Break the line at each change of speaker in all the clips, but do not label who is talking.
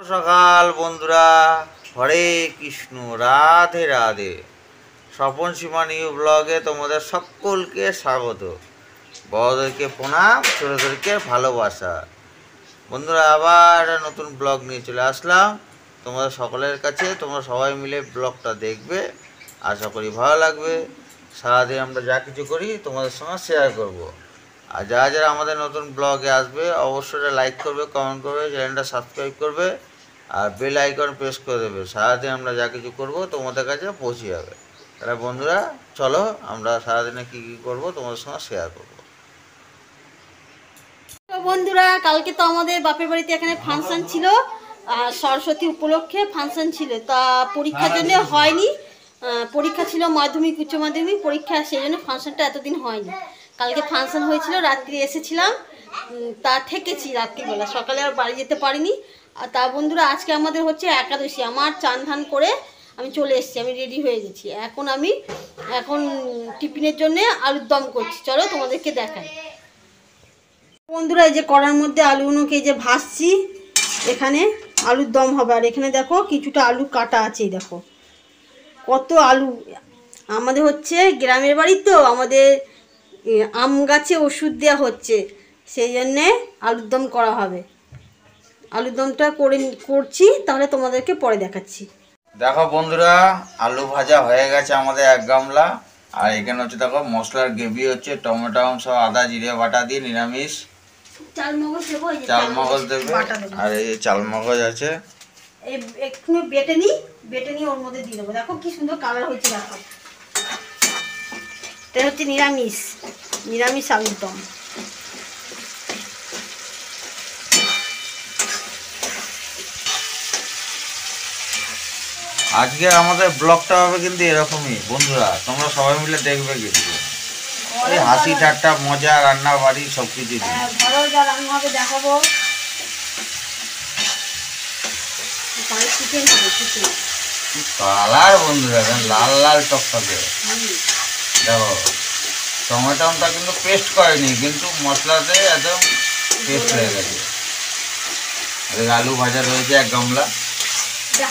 সকাল বন্ধুরা, হরে কৃষ্ণ, রাধে রাধে। স্বপন সীমা নিউ ব্লগে তোমাদের সকলকে স্বাগত। বড়দেরকে প্রণাম, ছোটদেরকে ভালোবাসা। বন্ধুরা, আবার নতুন ব্লগ নিয়ে চলে আসলাম তোমাদের সকলের কাছে। তোমরা সবাই মিলে ব্লগটা দেখবে, আশা করি ভালো লাগবে। সারাদিন আমরা যা কিছু করি তোমাদের সঙ্গে শেয়ার করব। আর যারা যারা আমাদের নতুন ব্লগে আসবে অবশ্যই লাইক করবে, কমেন্ট করবে, চ্যানেলটা সাবস্ক্রাইব করবে আর বেল আইকন প্রেস করে দেবে। সারাদিন আমরা যা কিছু করব তোমাদের কাছে পৌঁছে যাবে। তাহলে বন্ধুরা চলো আমরা সারাদিনে কী কী করবো তোমাদের সঙ্গে শেয়ার করব।
বন্ধুরা, কালকে তো আমাদের বাপের বাড়িতে এখানে ফাংশন ছিল, আর সরস্বতী উপলক্ষে ফাংশন ছিল। তা পরীক্ষার জন্য হয়নি, পরীক্ষা ছিল মাধ্যমিক উচ্চ মাধ্যমিক পরীক্ষা, সেই জন্য ফাংশনটা এতদিন হয়নি। কালকে ফাংশন হয়েছিল, রাত্রি এসেছিলাম, তা থেকেছি রাত্রিবেলা, সকালে আর বাড়ি যেতে পারিনি। আর তা বন্ধুরা, আজকে আমাদের হচ্ছে একাদশী। আমার চান ধান করে আমি চলে এসেছি, আমি রেডি হয়ে গেছি। এখন টিফিনের জন্য আলুর দম করছি, চলো তোমাদেরকে দেখাই। বন্ধুরা, এই যে কড়ার মধ্যে আলুগুলোকে এই যে ভাজছি, এখানে আলুর দম হবে। আর এখানে দেখো কিছুটা আলু কাটা আছে, দেখো কত আলু। আমাদের হচ্ছে গ্রামের বাড়ি তো, আমাদের আম গাছে ওষুধ দেওয়া হচ্ছে, সেই জন্যে আলুর দম করা হবে। আলুর দমটা করছি, তাহলে তোমাদেরকে পরে দেখাচ্ছি।
দেখো বন্ধুরা, আলু ভাজা হয়ে গেছে আমাদের এক গামলা। আর এখানে হচ্ছে দেখো মশলার গ্রেভি হচ্ছে, টমেটো সব আদা জিরে বাটা দিয়ে নিরামিষ। চালমগজ দেবে, আর এই চালমগজ আছে,
একটু বেটে নিই ওর মধ্যে দিয়ে দেবো। দেখো কি সুন্দর কালার হয়েছে, দেখো এটা হচ্ছে নিরামিষ আলুর দম।
আজকে আমাদের ব্লগটা হবে কিন্তু এরকমই বন্ধুরা, তোমরা সবাই মিলে দেখবে কিন্তু এই হাসি ঠাট্টা মজা রান্না বাড়ি সবকিছু
ঘরেও যা রান্না হবে দেখাবো।
কালার বন্ধুরা লাল লাল টকটকে। দেখো টমেটোটা কিন্তু পেস্ট করেনি, কিন্তু মশলাতে একদম পেস্ট হয়ে গেছে। আলু ভাজা রয়েছে এক গামলা।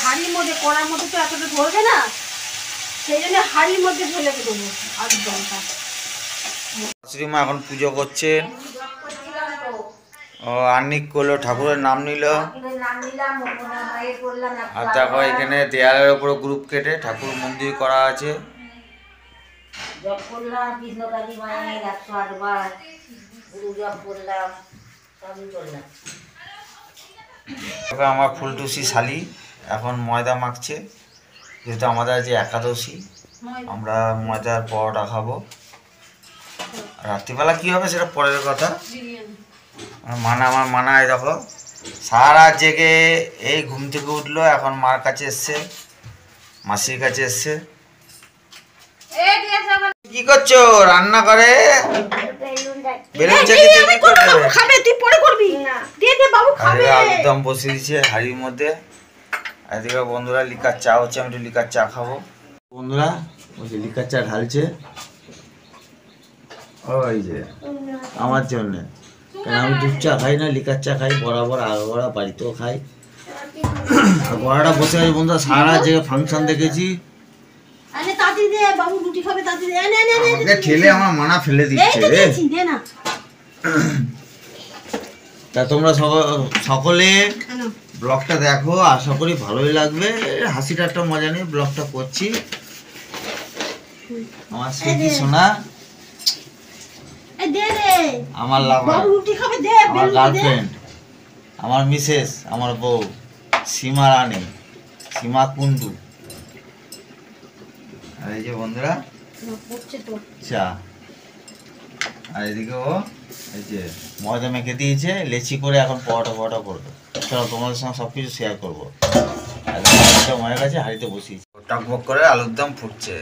হাঁড়ির মধ্যে, কড়ার মধ্যে তো এতটা ধরবে না, সেই জন্য হাঁড়ির মধ্যে ঢেলে দেবো আলুর দমটা।
শ্রীমা এখন পুজো করছেন, ও আর্নিক করলো, ঠাকুরের নাম নিল। আর দেখো এখানে দেয়ালের উপরে গ্রুপ কেটে ঠাকুর মন্দির করা আছে। আমার ফুলটুসি শালি এখন ময়দা মাখছে, যেহেতু আমাদের আজ একাদশী, আমরা ময়দার পরোটা খাবো। রাত্রিবেলা কি হবে সেটা পরের কথা। আমার মানায় দেখো সারা জেগে এই ঘুম থেকে উঠলো, এখন মার কাছে এসছে, মাসির কাছে এসছে। কি করছো? রান্না করে বেলুন আলুর দম বসিয়ে দিচ্ছে হাঁড়ির মধ্যে। এদিকে বন্ধুরা লিকার চা হচ্ছে, আমি একটু লিকার চা খাবো। বন্ধুরা ওই যে লিকার চা ঢালছে, ওই যে আমার জন্যে, কারণ আমি দুধ চা খাই না, লিকার চা খাই বরাবর, আগরা বাড়িতেও খাই। বড়াটা বসে আছে বন্ধুরা, সারা জায়গায় ফাংশন দেখেছি। ঠেলে আমার মানা ফেলে দিচ্ছে রে। তা তোমরা সকলে ব্লগটা দেখো, আশা করি ভালোই লাগবে। হাসি ঠাট্টা মজা নিয়ে ব্লগটা করছি। আমার স্মৃতি শোনা, আমার লাভার, আমার গার্লফ্রেন্ড, আমার মিসেস, আমার বউ সীমা রানী, সীমা কুন্ডু। আর এই যে বন্ধুরা চা, আর এদিকে ও এই যে ময়দা মেখে দিয়েছে, লেচি করে এখন পরোটা করবে। চলো তোমাদের সঙ্গে সব কিছু শেয়ার করবো। মায়ের কাছে হাঁড়িতে বসিয়েছি, টকবক করে আলুর দম ফুটছে।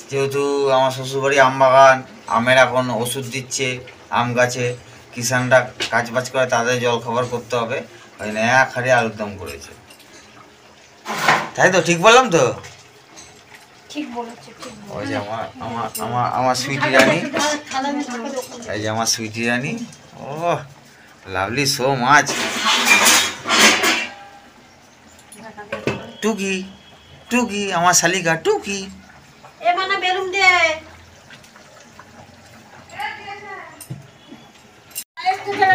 যেহেতু আমার শ্বশুরবাড়ি আম বাগান, আমের এখন ওষুধ দিচ্ছে আম গাছে, কিষানরা কাজ বাজ করে, তাদের জল খাবার করতে হবে, ওই জন্য এক হাঁড়ি আলুর দম করেছে। তাই তো ঠিক বললাম তো? ওই যে আমার সুইটি রানী, এই যে আমার সুইটি রানী। ও লাভলি সো মাচ। টুকি টুকি আমার শালিকা টুকি।
এ মানে বেলুন দে।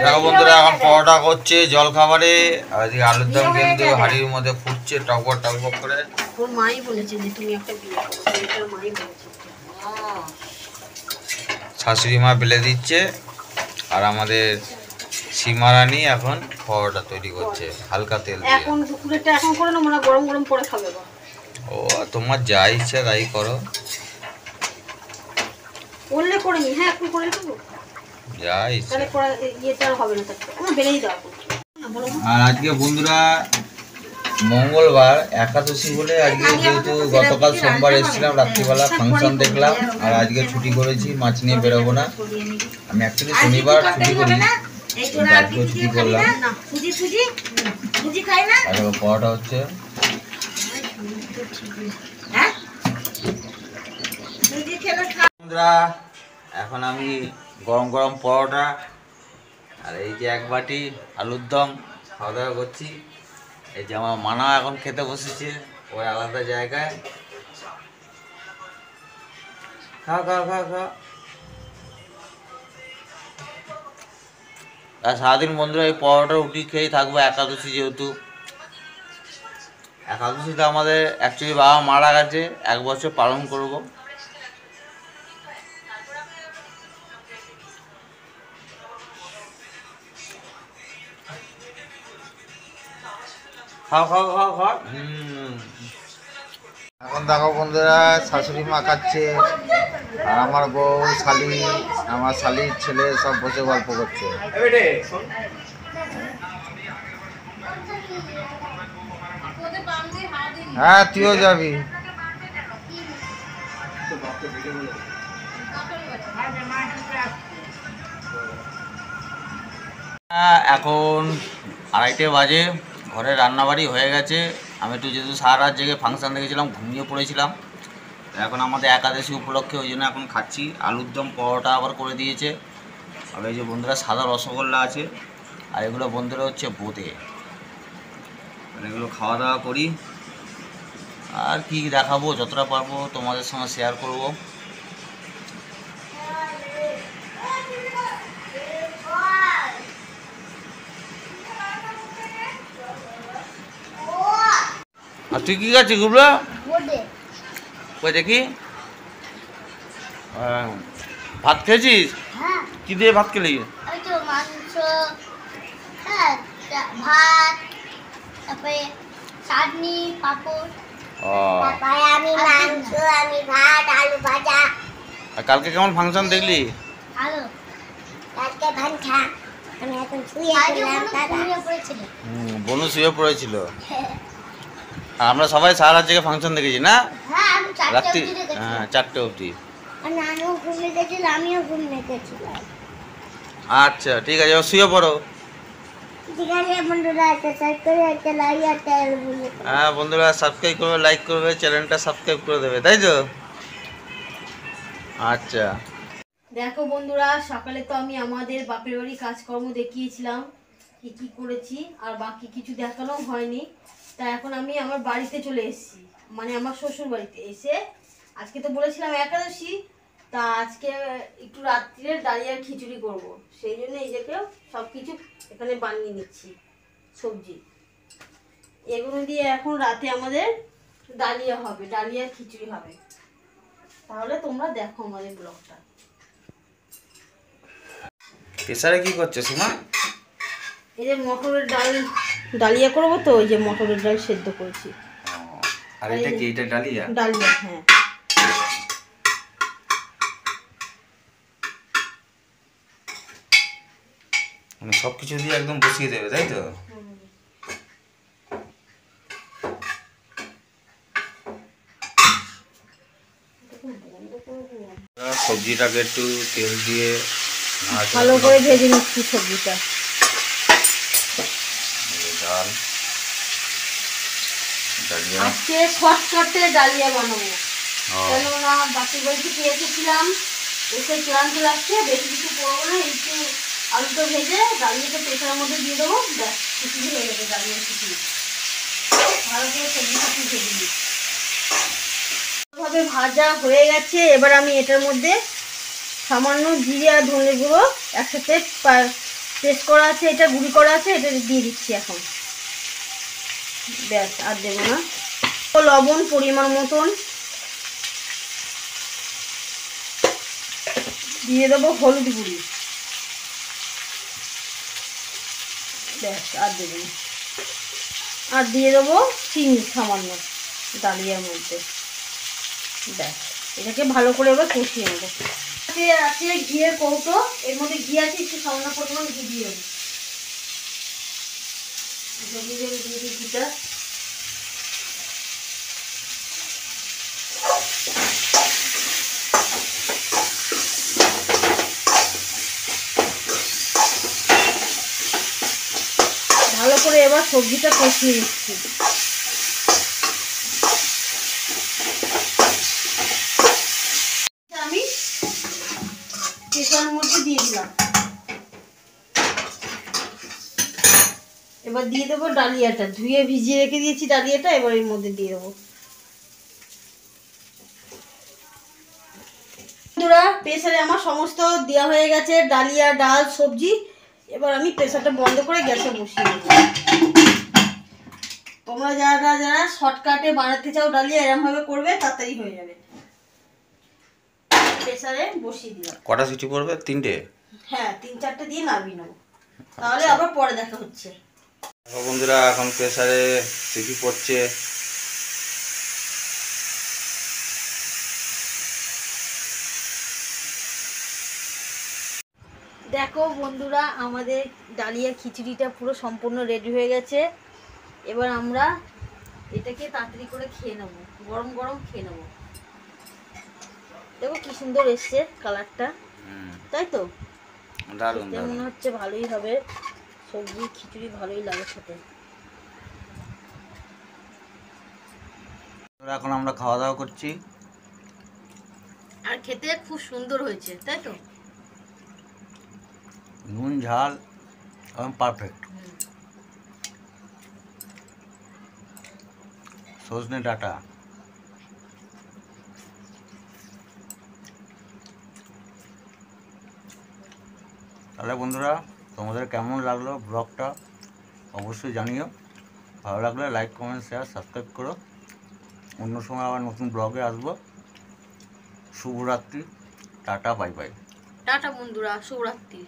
দেখো বন্ধুরা এখন পরোটা করছে জল খাবারে, আর এদিকে আলুর দম কিন্তু হাঁড়ির মধ্যে ফুটছে টকবক টকবক করে।
তোর মাই বলেছে যে তুমি একটা বিয়ে করো, তোর মাই বলেছে।
শাশুড়ি মা বেলে দিচ্ছে আর আমাদের সীমারানি এখন পরোটা তৈরি করছে হালকা তেল দিয়ে।
এখন দুপুরেটা এখন করে না, মানে গরম গরম করে খাবে বা।
ও তোমার যা ইচ্ছা তাই করো,
করলে করে নি। হ্যাঁ এখন করে দেবো,
যা ইচ্ছা।
তাহলে করা ইয়েটা আর হবে না, তাহলে আমার বেলেই দাও।
আর আজকে বন্ধুরা মঙ্গলবার একাদশী বলে আজকে যেহেতু গতকাল সোমবার এসেছিলাম রাত্রিবেলা ফাংশন দেখলাম, আর আজকে ছুটি করেছি, মাছ নিয়ে বেরোবো না। আমি অ্যাকচুয়ালি শনিবার ছুটি করি, আজকেও ছুটি করলাম। আর পরোটা হচ্ছে বন্ধুরা, এখন আমি গরম গরম পরোটা আর এই যে এক বাটি আলুর দম খাওয়া দাওয়া করছি। এই যে আমার মানা এখন খেতে বসেছে ওই আলাদা জায়গায়। খাও খাও খাও খাও। আর সারাদিন বন্ধুরা এই পরোটা রুটি খেয়েই থাকবো, একাদশী যেহেতু। একাদশীতে আমাদের অ্যাকচুয়ালি বাবা মারা গেছে, 1 বছর পালন করব। খাও খাও খাও খাও। এখন দেখো বন্ধুরা শাশুড়ি মা খাচ্ছে আর আমার বউ শালি আমার শালির ছেলে সব বসে গল্প করছে। হ্যাঁ তুইও যাবি। এখন 2:30 বাজে, ঘরে রান্নাবাড়ি হয়ে গেছে। আমি একটু যেহেতু সারা রাত জেগে ফাংশান দেখেছিলাম, ঘুমিয়ে পড়েছিলাম। এখন আমাদের একাদশী উপলক্ষে ওই জন্য এখন খাচ্ছি। আলুর দম পরোটা আবার করে দিয়েছে। আর এই যে বন্ধুরা সাদা রসগোল্লা আছে, আর এগুলো বন্ধুরা হচ্ছে বোঁদে। এগুলো খাওয়া দাওয়া করি, আর কি দেখাবো, যতটা পারবো তোমাদের সঙ্গে শেয়ার করব। আর তুই কি খাচ্ছিস গুবলা? কই দেখি। ভাত খেয়েছিস? কি দিয়ে ভাত খেলি?
মাংস, হ্যাঁ, ভাত, তারপরে চাটনি, পাপড়। তারপরে আমি মাংস, আমি ভাত, আলু ভাজা।
আর কালকে কেমন ফাংশন দেখলি?
ভালো। কালকে ফাংশন আমি এখন শুয়ে পড়েছিল।
বনু শুয়ে পড়েছিল। আর আমরা সবাই সারা রাত জেগে ফাংশন দেখেছি না?
হ্যাঁ, আমি
রাত্রি 4টে অবধি।
আমিও ঘুমিয়ে গেছিলাম, আমিও ঘুমিয়ে গেছিলাম।
আচ্ছা ঠিক আছে, শুয়ে পড়ো।
ঠিক আছে বন্ধুরা, সাবস্ক্রাইব করে একটা লাইক একটা বলে।
হ্যাঁ বন্ধুরা সাবস্ক্রাইব করবে, লাইক করবে, চ্যানেলটা সাবস্ক্রাইব করে দেবে, তাই তো? আচ্ছা
দেখো বন্ধুরা, সকালে তো আমি আমাদের বাপের বাড়ি কাজকর্ম দেখিয়েছিলাম কি কি করেছি, আর বাকি কিছু দেখানো হয়নি। তা এখন আমি আমার বাড়িতে চলে এসেছি, মানে আমার শ্বশুর বাড়িতে এসে। আজকে তো বলেছিলাম একাদশী, তা আজকে একটু রাত্রিরে ডালিয়ার খিচুড়ি করব, সেই জন্য এই যে সব কিছু এখানে বানিয়ে নিচ্ছি। সবজি এগুলো দিয়ে এখন রাতে আমাদের ডালিয়া হবে, ডালিয়ার খিচুড়ি হবে। তাহলে তোমরা দেখো আমাদের ব্লগটা।
প্রেসারে কি করছো সীমা?
এই যে মটরের ডাল ডালিয়া করবো, তো ওই যে মটরের ডাল সেদ্ধ করেছি।
আর এটা কি, এটা ডালিয়া?
ডালিয়া, হ্যাঁ।
মানে সব কিছু দিয়ে একদম বসিয়ে দেবে, তাই তো? সবজিটাকে একটু তেল দিয়ে
ভালো করে ভেজে নিচ্ছি সবজিটা।
ডাল ডালিয়া
আজকে শর্টকাটে ডালিয়া বানাবো, কেননা বাপের বাড়ি থেকে এসেছিলাম, এসে ক্লান্ত লাগছে, বেশি কিছু করবো না। একটু আলুটা ভেজে ডালিয়াটা প্রেসারের মধ্যে দিয়ে দেবো, ব্যাস খিচুড়ি হয়ে যাবে, ডালিয়া খিচুড়ি। ভালো করে সবজিটা ভেজে দিই। ভাবে ভাজা হয়ে গেছে। এবার আমি এটার মধ্যে সামান্য জিরে আর ধনে গুঁড়ো একসাথে পেস্ট করা আছে, এটা গুঁড়ি করা আছে, এটা দিয়ে দিচ্ছি এখন। ব্যাস, আর দেবো না। লবণ পরিমাণ মতন দিয়ে দেবো, হলুদ গুঁড়ি, ব্যাস, আর দেবো না। আর দিয়ে দেবো চিনি সামান্য ডালিয়ার মধ্যে, ব্যাস। এটাকে ভালো করে এবার কষিয়ে নেবো। আছে ঘিয়ের কৌটো, এর মধ্যে ঘি আছে, একটু সামান্য পরিমাণ ঘি দিয়ে দেবো। দিয়ে দিই ঘিটা। ভালো করে এবার সবজিটা কষিয়ে নিচ্ছি। আমি প্রেসারের মধ্যে দিয়ে দিলাম। এবার দিয়ে দেবো ডালিয়াটা, ধুয়ে ভিজিয়ে রেখে দিয়েছি ডালিয়াটা, এবার এর মধ্যে দিয়ে দেবো। বন্ধুরা, প্রেসারে আমার সমস্ত দেওয়া হয়ে গেছে, ডালিয়া, ডাল, সবজি। এবার আমি প্রেসারটা বন্ধ করে গ্যাসে বসিয়ে দেবো। তোমরা যারা যারা শর্টকাটে বানাতে চাও ডালিয়া, এরকম ভাবে করবে, তাড়াতাড়ি হয়ে যাবে। প্রেসারে বসিয়ে দিলাম।
কটা সিটি পড়বে? 3টে?
হ্যাঁ, 3-4টে দিয়ে নামিয়ে নেবো, তাহলে আবার পরে দেখা হচ্ছে।
বন্ধুরা, এখন প্রেসারে সিটি পড়ছে।
দেখো বন্ধুরা, আমাদের ডালিয়ার খিচুড়িটা পুরো সম্পূর্ণ রেডি হয়ে গেছে। এবার আমরা এটাকে তাড়াতাড়ি করে খেয়ে নেব, গরম গরম খেয়ে নেব। দেখো কি সুন্দর এসছে কালারটা, তাই তো?
দারুণ
মনে
দারুণ।
হচ্ছে ভালোই হবে, সবজি খিচুড়ি ভালোই লাগে খেতে।
এখন আমরা খাওয়া দাওয়া করছি।
আর খেতে খুব সুন্দর হয়েছে, তাই তো?
নুন ঝাল এবং পারফেক্ট। সজনে ডাঁটা। তাহলে বন্ধুরা, তোমাদের কেমন লাগলো ব্লগটা অবশ্যই জানিও। ভালো লাগলে লাইক, কমেন্ট, শেয়ার, সাবস্ক্রাইব করো। অন্য সময় আবার নতুন ব্লগে আসবো। শুভরাত্রি, টাটা, বাই বাই।
টাটা বন্ধুরা, শুভরাত্রি।